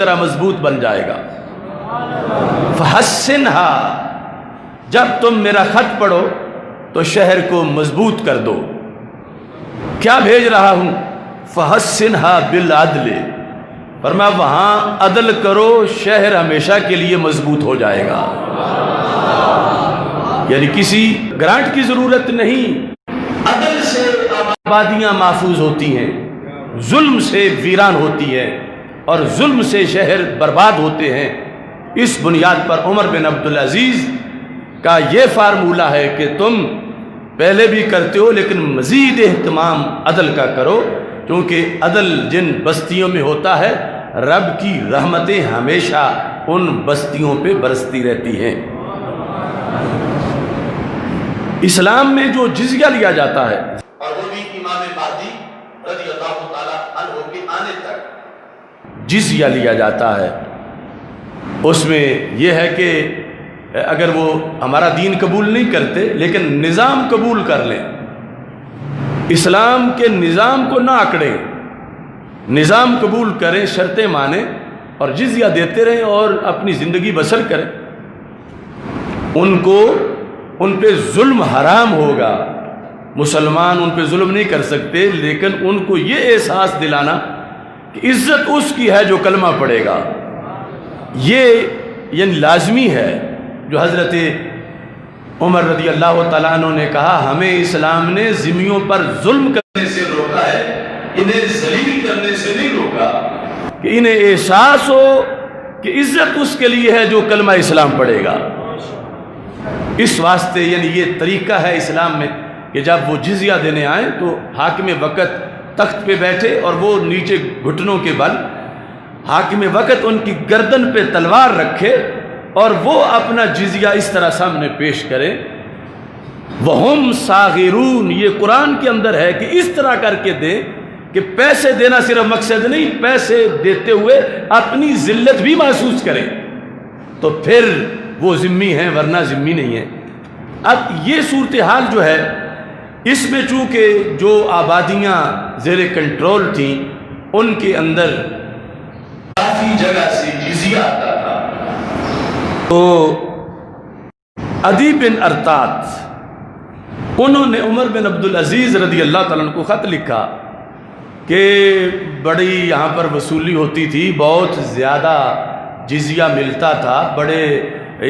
طرح مضبوط بن جائے گا۔ فحسنھا، جب تم میرا خط پڑھو تو شہر کو مضبوط کر دو۔ کیا بھیج رہا ہوں؟ فحسنھا بالعدل، فرمایا وہاں عدل کرو، شہر ہمیشہ کے لیے مضبوط ہو جائے گا۔ یعنی کسی گرانٹ کی ضرورت نہیں، عدل سے آبادیاں محفوظ ہوتی ہیں، ظلم سے ویران ہوتی ہے، اور ظلم سے شہر برباد ہوتے ہیں۔ اس بنیاد پر عمر بن عبدالعزیز کا یہ فارمولہ ہے کہ تم پہلے بھی کرتے ہو لیکن مزید اہتمام عدل کا کرو، کیونکہ عدل جن بستیوں میں ہوتا ہے رب کی رحمتیں ہمیشہ ان بستیوں پہ برستی رہتی ہیں۔ اسلام میں جو جزیہ لیا جاتا ہے، اور وہ بھی امام مہدی رضی اللہ تعالی عنہ کے آنے تک جزیہ لیا جاتا ہے، اس میں یہ ہے کہ اگر وہ ہمارا دین قبول نہیں کرتے لیکن نظام قبول کر لیں، اسلام کے نظام کو نہ آکڑیں، نظام قبول کریں، شرطیں مانیں اور جزیہ دیتے رہیں اور اپنی زندگی بسر کریں، ان پہ ظلم حرام ہوگا۔ مسلمان ان پہ ظلم نہیں کر سکتے، لیکن ان کو یہ احساس دلانا کہ عزت اس کی ہے جو کلمہ پڑھے گا، یہ یعنی لازمی ہے۔ جو حضرت عمر رضی اللہ تعالیٰ عنہ نے کہا ہمیں اسلام نے ذمیوں پر ظلم کرنے سے روکا ہے، انہیں ذلیل کرنے سے نہیں روکا، کہ انہیں احساس ہو کہ عزت اس کے لیے ہے جو کلمہ اسلام پڑھے گا۔ اس واسطے یعنی یہ طریقہ ہے اسلام میں کہ جب وہ جزیہ دینے آئیں تو حاکم وقت تخت پہ بیٹھے اور وہ نیچے گھٹنوں کے بل، حاکم وقت ان کی گردن پہ تلوار رکھے اور وہ اپنا جزیہ اس طرح سامنے پیش کریں۔ وَهُمْ صَاغِرُونَ، یہ قرآن کے اندر ہے کہ اس طرح کر کے دیں کہ پیسے دینا صرف مقصد نہیں، پیسے دیتے ہوئے اپنی ذلت بھی محسوس کریں، تو پھر وہ ذمی ہیں ورنہ ذمی نہیں ہیں۔ اب یہ صورتحال جو ہے اس میں چونکہ جو آبادیاں زیر کنٹرول تھیں ان کے اندر کافی جگہ سے جزیہ آتا تھا، تو عدی بن ارطات انہوں نے عمر بن عبدالعزیز رضی اللہ تعالیٰ عنہ کو خط لکھا کہ بڑی یہاں پر وصولی ہوتی تھی، بہت زیادہ جزیہ ملتا تھا، بڑے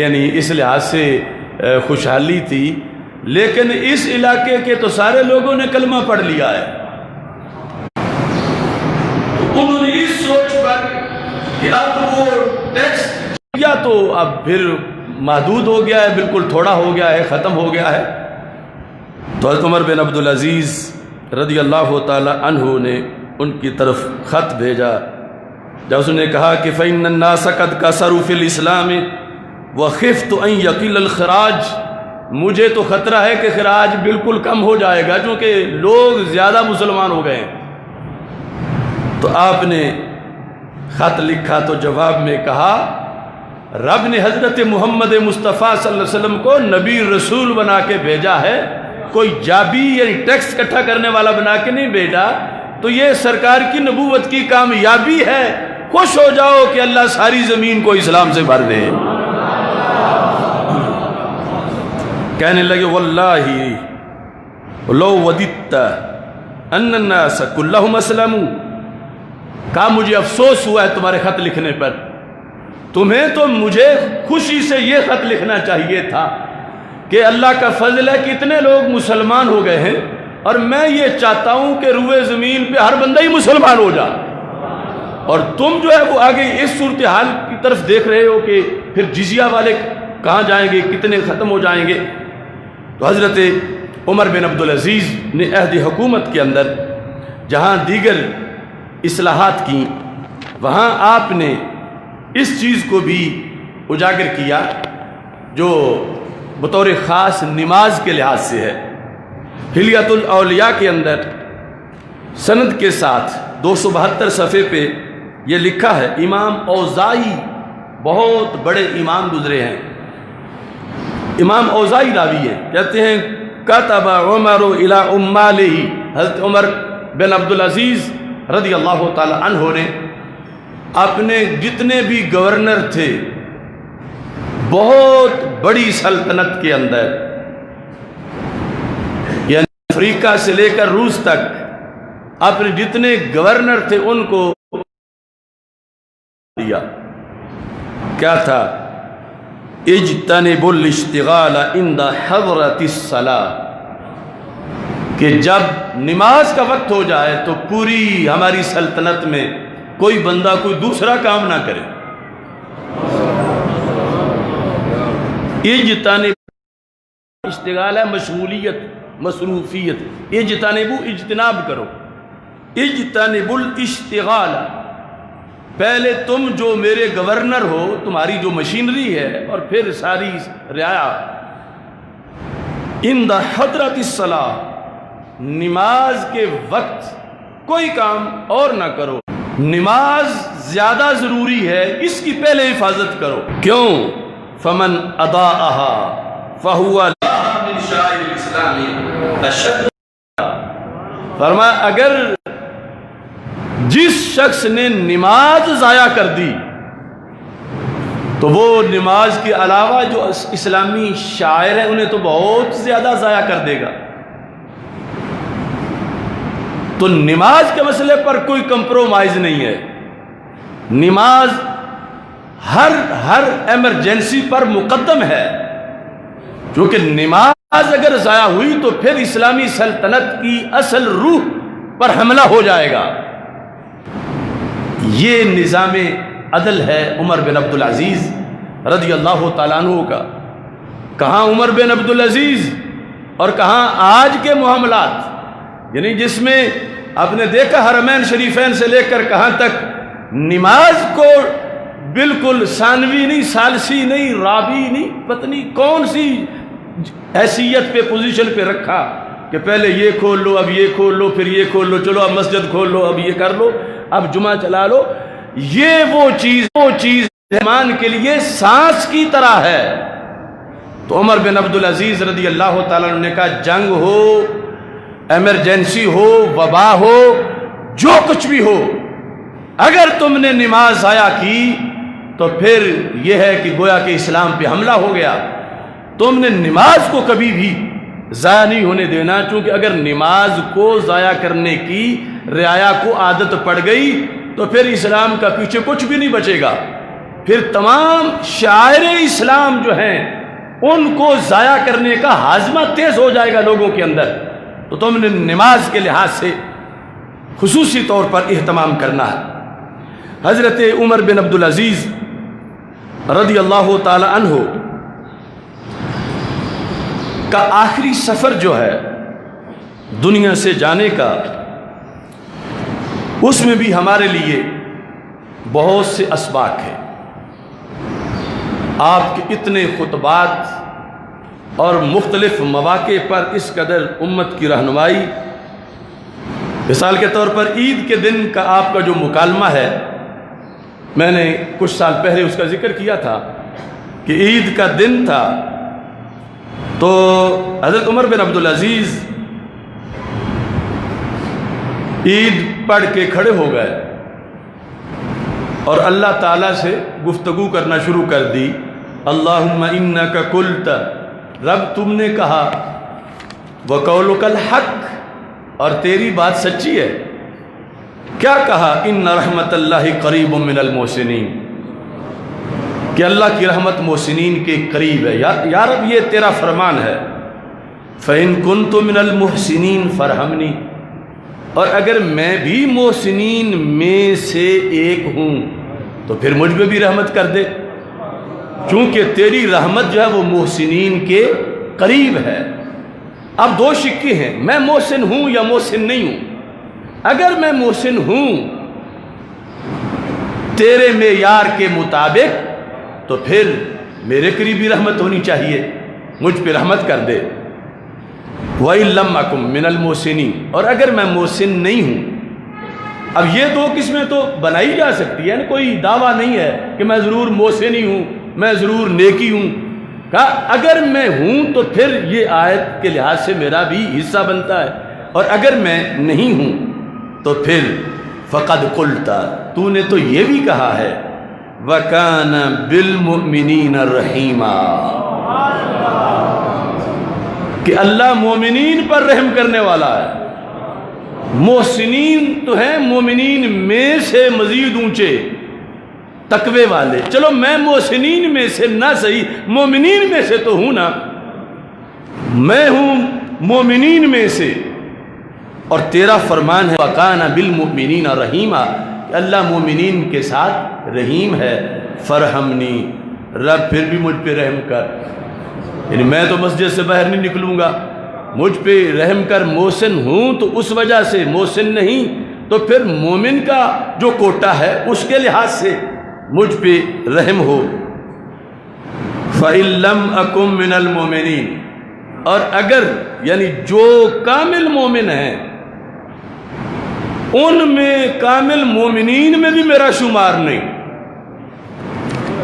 یعنی اس لحاظ سے خوشحالی تھی، لیکن اس علاقے کے تو سارے لوگوں نے کلمہ پڑھ لیا ہے۔ انہوں نے اس سوچ پر کہ اب وہ ٹیکس یا تو اب پھر محدود ہو گیا ہے، بالکل تھوڑا ہو گیا ہے، ختم ہو گیا ہے، تو حضرت عمر بن عبدالعزیز رضی اللہ تعالی عنہ نے ان کی طرف خط بھیجا، جب اس نے کہا کہ فَإِنَّ النَّاسَ قَدْ كَثَرُوا فِي الْإِسْلَامِ وَخِفْتُ أَنْ يَقِلَّ الْخِرَاجُ، مجھے تو خطرہ ہے کہ خراج بالکل کم ہو جائے گا کیونکہ لوگ زیادہ مسلمان ہو گئے ہیں۔ تو آپ نے خط لکھا تو جواب میں کہا رب نے حضرت محمد مصطفیٰ صلی اللہ علیہ وسلم کو نبی رسول بنا کے بھیجا ہے، کوئی جابی یعنی ٹیکس اکٹھا کرنے والا بنا کے نہیں بھیجا، تو یہ سرکار کی نبوت کی کامیابی ہے، خوش ہو جاؤ کہ اللہ ساری زمین کو اسلام سے بھر دے۔ کہنے لگے واللہ لو وددت ان الناس كلهم اسلموا، کہا مجھے افسوس ہوا ہے تمہارے خط لکھنے پر، تمہیں تو مجھے خوشی سے یہ خط لکھنا چاہیے تھا کہ اللہ کا فضل ہے کہ اتنے لوگ مسلمان ہو گئے ہیں، اور میں یہ چاہتا ہوں کہ روئے زمین پہ ہر بندہ ہی مسلمان ہو جا، اور تم جو ہے وہ آگے اس صورتحال کی طرف دیکھ رہے ہو کہ پھر جزیہ والے کہاں جائیں گے، کتنے ختم ہو جائیں گے۔ تو حضرت عمر بن عبدالعزیز نے عہد حکومت کے اندر جہاں دیگر اصلاحات کی وہاں آپ نے اس چیز کو بھی اجاگر کیا جو بطور خاص نماز کے لحاظ سے ہے۔ حلیۃ الاولیاء کے اندر سند کے ساتھ 272 صفحے پہ یہ لکھا ہے، امام اوزائی بہت بڑے امام گزرے ہیں، امام اوزائی راوی ہے، کہتے ہیں کتب عمر الی عمالہ، حضرت عمر بن عبدالعزیز رضی اللہ تعالی عنہ نے اپنے جتنے بھی گورنر تھے بہت بڑی سلطنت کے اندر، یعنی افریقہ سے لے کر روس تک اپنے جتنے گورنر تھے ان کو دیا۔ کیا تھا؟ اجتنبوا الاشتغال عند حضرت الصلاۃ، کہ جب نماز کا وقت ہو جائے تو پوری ہماری سلطنت میں کوئی بندہ کوئی دوسرا کام نہ کرے۔ اجتنب اشتغال ہے مشغولیت، مصروفیت، اجتنبو اجتناب کرو، اجتنب الاشتغال، پہلے تم جو میرے گورنر ہو، تمہاری جو مشینری ہے اور پھر ساری رعایا، عند حضرت الصلاۃ، نماز کے وقت کوئی کام اور نہ کرو، نماز زیادہ ضروری ہے، اس کی پہلے حفاظت کرو۔ کیوں؟ فمن اضاءها فهو من شعائر الاسلام اشد، فرمایا اگر جس شخص نے نماز ضائع کر دی تو وہ نماز کے علاوہ جو اسلامی شاعر ہیں انہیں تو بہت زیادہ ضائع کر دے گا۔ تو نماز کے مسئلے پر کوئی کمپرومائز نہیں ہے، نماز ہر ایمرجنسی پر مقدم ہے، کیونکہ نماز اگر ضائع ہوئی تو پھر اسلامی سلطنت کی اصل روح پر حملہ ہو جائے گا۔ یہ نظام عدل ہے عمر بن عبدالعزیز رضی اللہ تعالیٰ عنہ کا۔ کہاں عمر بن عبدالعزیز اور کہاں آج کے معاملات، یعنی جس میں آپ نے دیکھا حرمین شریفین سے لے کر کہاں تک نماز کو بالکل ثانوی نہیں، ثالثی نہیں، رابعی نہیں، پتہ نہیں کون سی حیثیت پہ پوزیشن پہ رکھا کہ پہلے یہ کھول لو، اب یہ کھول لو، پھر یہ کھول لو، چلو اب مسجد کھول لو، اب یہ کر لو، اب جمعہ چلا لو۔ یہ وہ چیز ایمان کے لیے سانس کی طرح ہے۔ تو عمر بن عبدالعزیز رضی اللہ تعالیٰ عنہ نے کہا جنگ ہو، ایمرجنسی ہو، وبا ہو، جو کچھ بھی ہو، اگر تم نے نماز ضائع کی تو پھر یہ ہے کہ گویا کہ اسلام پہ حملہ ہو گیا۔ تم نے نماز کو کبھی بھی ضائع نہیں ہونے دینا، چونکہ اگر نماز کو ضائع کرنے کی رعایا کو عادت پڑ گئی تو پھر اسلام کا پیچھے کچھ بھی نہیں بچے گا، پھر تمام شاعر اسلام جو ہیں ان کو ضائع کرنے کا ہاضمہ تیز ہو جائے گا لوگوں کے اندر۔ تو تم نے نماز کے لحاظ سے خصوصی طور پر اہتمام کرنا ہے۔ حضرت عمر بن عبدالعزیز رضی اللہ تعالی عنہ کا آخری سفر جو ہے دنیا سے جانے کا، اس میں بھی ہمارے لیے بہت سے اسباق ہیں۔ آپ کے اتنے خطبات اور مختلف مواقع پر اس قدر امت کی رہنمائی، مثال کے طور پر عید کے دن کا آپ کا جو مکالمہ ہے، میں نے کچھ سال پہلے اس کا ذکر کیا تھا کہ عید کا دن تھا تو حضرت عمر بن عبدالعزیز عید پڑھ کے کھڑے ہو گئے اور اللہ تعالیٰ سے گفتگو کرنا شروع کر دی۔ اللہم انک قلت، رب تم نے کہا، وقولک الحق، اور تیری بات سچی ہے۔ کیا کہا؟ ان رحمت اللہ قریب من المحسنین، کہ اللہ کی رحمت محسنین کے قریب ہے۔ یا رب یہ تیرا فرمان ہے۔ فَإِن كُنْتُ مِنَ الْمُحْسِنِينَ فَارْحَمْنِي، اور اگر میں بھی محسنین میں سے ایک ہوں تو پھر مجھ پہ بھی رحمت کر دے، چونکہ تیری رحمت جو ہے وہ محسنین کے قریب ہے۔ اب دو شکے ہیں، میں محسن ہوں یا محسن نہیں ہوں۔ اگر میں محسن ہوں تیرے معیار کے مطابق تو پھر میرے قریبی رحمت ہونی چاہیے، مجھ پہ رحمت کر دے۔ وَإِن لَمْ أَكُن مِّنَ الْمُحْسِنِينَ، اور اگر میں محسن نہیں ہوں۔ اب یہ دو قسمیں تو بنائی جا سکتی ہے، کوئی دعویٰ نہیں ہے کہ میں ضرور محسن ہی ہوں، میں ضرور نیکی ہوں۔ کہا اگر میں ہوں تو پھر یہ آیت کے لحاظ سے میرا بھی حصہ بنتا ہے، اور اگر میں نہیں ہوں تو پھر فقد قلت، تو نے تو یہ بھی کہا ہے وَكَانَ بِالْمُؤْمِنِينَ رَحِيمًا، کہ اللہ مومنین پر رحم کرنے والا ہے۔ محسنین تو ہیں مومنین میں سے مزید اونچے، تقوی والے۔ چلو میں محسنین میں سے نہ صحیح، مومنین میں سے تو ہوں نا، میں ہوں مومنین میں سے، اور تیرا فرمان ہے وَكَانَ بِالْمُؤْمِنِينَ رَحِيمًا، کہ اللہ مومنین کے ساتھ رحیم ہے۔ فرحمنی، رب پھر بھی مجھ پہ رحم کر، یعنی میں تو مسجد سے باہر نہیں نکلوں گا، مجھ پہ رحم کر، محسن ہوں تو اس وجہ سے، محسن نہیں تو پھر مومن کا جو کوٹا ہے اس کے لحاظ سے مجھ پہ رحم ہو۔ فَإِن لَّمْ أَكُن مِّنَ الْمُؤْمِنِينَ، اور اگر یعنی جو کامل مومن ہیں ان میں، کامل مومنین میں بھی میرا شمار نہیں،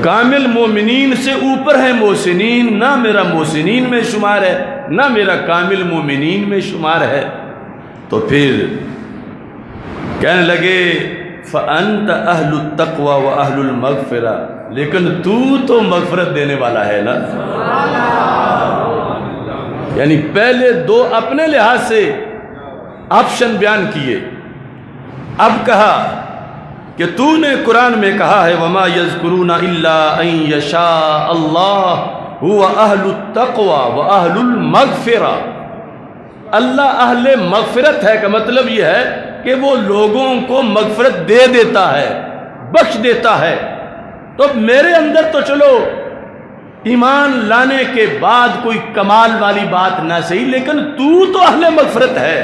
کامل مومنین سے اوپر ہے محسنین، نہ میرا محسنین میں شمار ہے نہ میرا کامل مومنین میں شمار ہے، تو پھر کہنے لگے فَأَنْتَ أَهْلُ التَّقْوَى وَأَهْلُ الْمَغْفِرَةِ، لیکن تو مغفرت دینے والا ہے نا۔ یعنی پہلے دو اپنے لحاظ سے آپشن بیان کیے، اب کہا کہ تو نے قرآن میں کہا ہے وَمَا يَذْكُرُونَ إِلَّا أَن يَشَاءَ اللَّهُ هُوَ أَهْلُ التَّقْوَى وَأَهْلُ الْمَغْفِرَةِ، اللہ اہل مغفرت ہے کا مطلب یہ ہے کہ وہ لوگوں کو مغفرت دے دیتا ہے، بخش دیتا ہے۔ تو میرے اندر تو چلو ایمان لانے کے بعد کوئی کمال والی بات نہ صحیح، لیکن تو اہل مغفرت ہے۔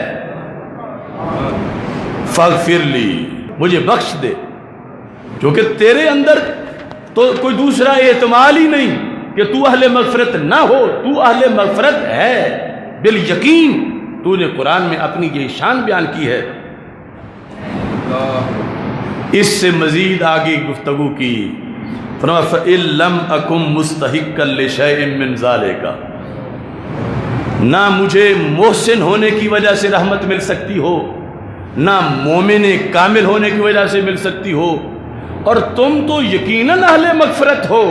فاغفر لی، مجھے بخش دے، کیونکہ تیرے اندر تو کوئی دوسرا احتمال ہی نہیں کہ تو اہل مغفرت نہ ہو، تو اہل مغفرت ہے بالیقین۔ تو نے قرآن میں اپنی یہ شان بیان کی ہے۔ اس سے مزید آگے گفتگو کی، فرمایا فَإِن لَّمْ أَكُن مُسْتَحِقًّا لِشَيْءٍ مِّن ذَلِكَ، نہ مجھے محسن ہونے کی وجہ سے رحمت مل سکتی ہو، نہ مومن کامل ہونے کی وجہ سے مل سکتی ہو، اور تم تو یقیناً اہل مغفرت ہو،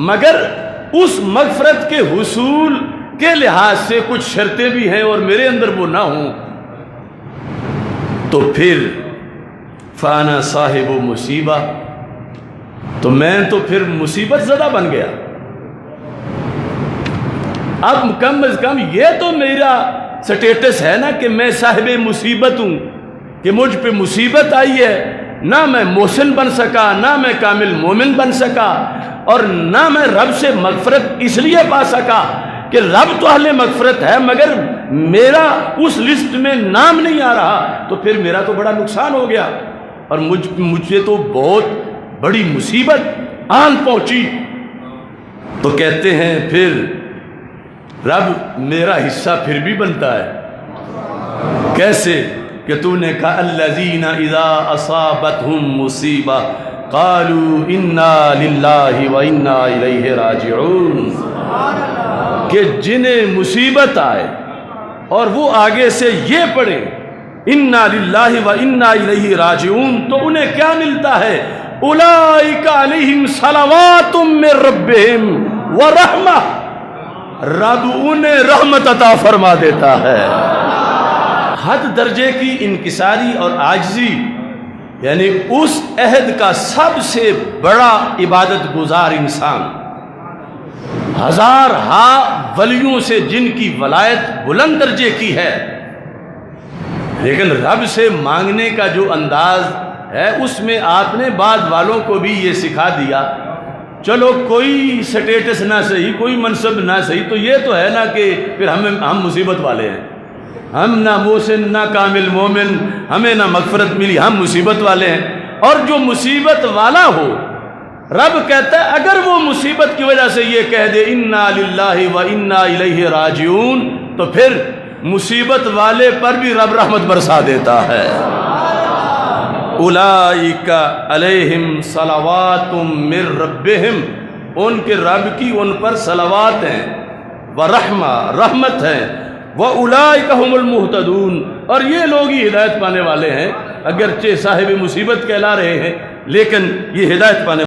مگر اس مغفرت کے حصول کے لحاظ سے کچھ شرطیں بھی ہیں اور میرے اندر وہ نہ ہوں، تو پھر فانا صاحب مصیبہ، تو میں تو پھر مصیبت زدہ بن گیا۔ اب کم از کم یہ تو میرا سٹیٹس ہے نا کہ میں صاحب مصیبت ہوں، کہ مجھ پہ مصیبت آئی ہے، نہ میں محسن بن سکا، نہ میں کامل مومن بن سکا، اور نہ میں رب سے مغفرت اس لیے پا سکا کہ رب تو اہل مغفرت ہے مگر میرا اس لسٹ میں نام نہیں آ رہا، تو پھر میرا تو بڑا نقصان ہو گیا، اور مجھے تو بہت بڑی مصیبت آن پہنچی۔ تو کہتے ہیں پھر رب میرا حصہ پھر بھی بنتا ہے، کیسے کہ تو نے کہا الذین اذا اصابتہم مصیبہ قالوا انا للہ وانا الیہ راجعون، کہ جنہیں مصیبت آئے اور وہ آگے سے یہ پڑھیں انا للہ وانا الیہ راجعون، تو انہیں کیا ملتا ہے؟ اولئک علیہم صلوات من ربہم ورحمہ، رب انہیں رحمت عطا فرما دیتا ہے۔ حد درجے کی انکساری اور عاجزی، یعنی اس عہد کا سب سے بڑا عبادت گزار انسان، ہزار ولیوں سے جن کی ولایت بلند درجے کی ہے، لیکن رب سے مانگنے کا جو انداز ہے اس میں آپ نے بعض والوں کو بھی یہ سکھا دیا، چلو کوئی سٹیٹس نہ صحیح، کوئی منصب نہ صحیح، تو یہ تو ہے نا کہ پھر ہم مصیبت والے ہیں، ہم نہ محسن نہ کامل مومن، ہمیں نہ مغفرت ملی، ہم مصیبت والے ہیں۔ اور جو مصیبت والا ہو، رب کہتا ہے اگر وہ مصیبت کی وجہ سے یہ کہہ دے انا للہ و انا الیہ راجعون، تو پھر مصیبت والے پر بھی رب رحمت برسا دیتا ہے۔ اولئک علیہم صلوات من ربہم، ان کے رب کی ان پر صلوات ہیں، ورحمہ رحمت ہے، وَأُولَئِكَ هُمُ الْمُهْتَدُونَ، اور یہ لوگ ہی ہدایت پانے والے ہیں، اگرچہ صاحب مصیبت کہلا رہے ہیں لیکن یہ ہدایت پانے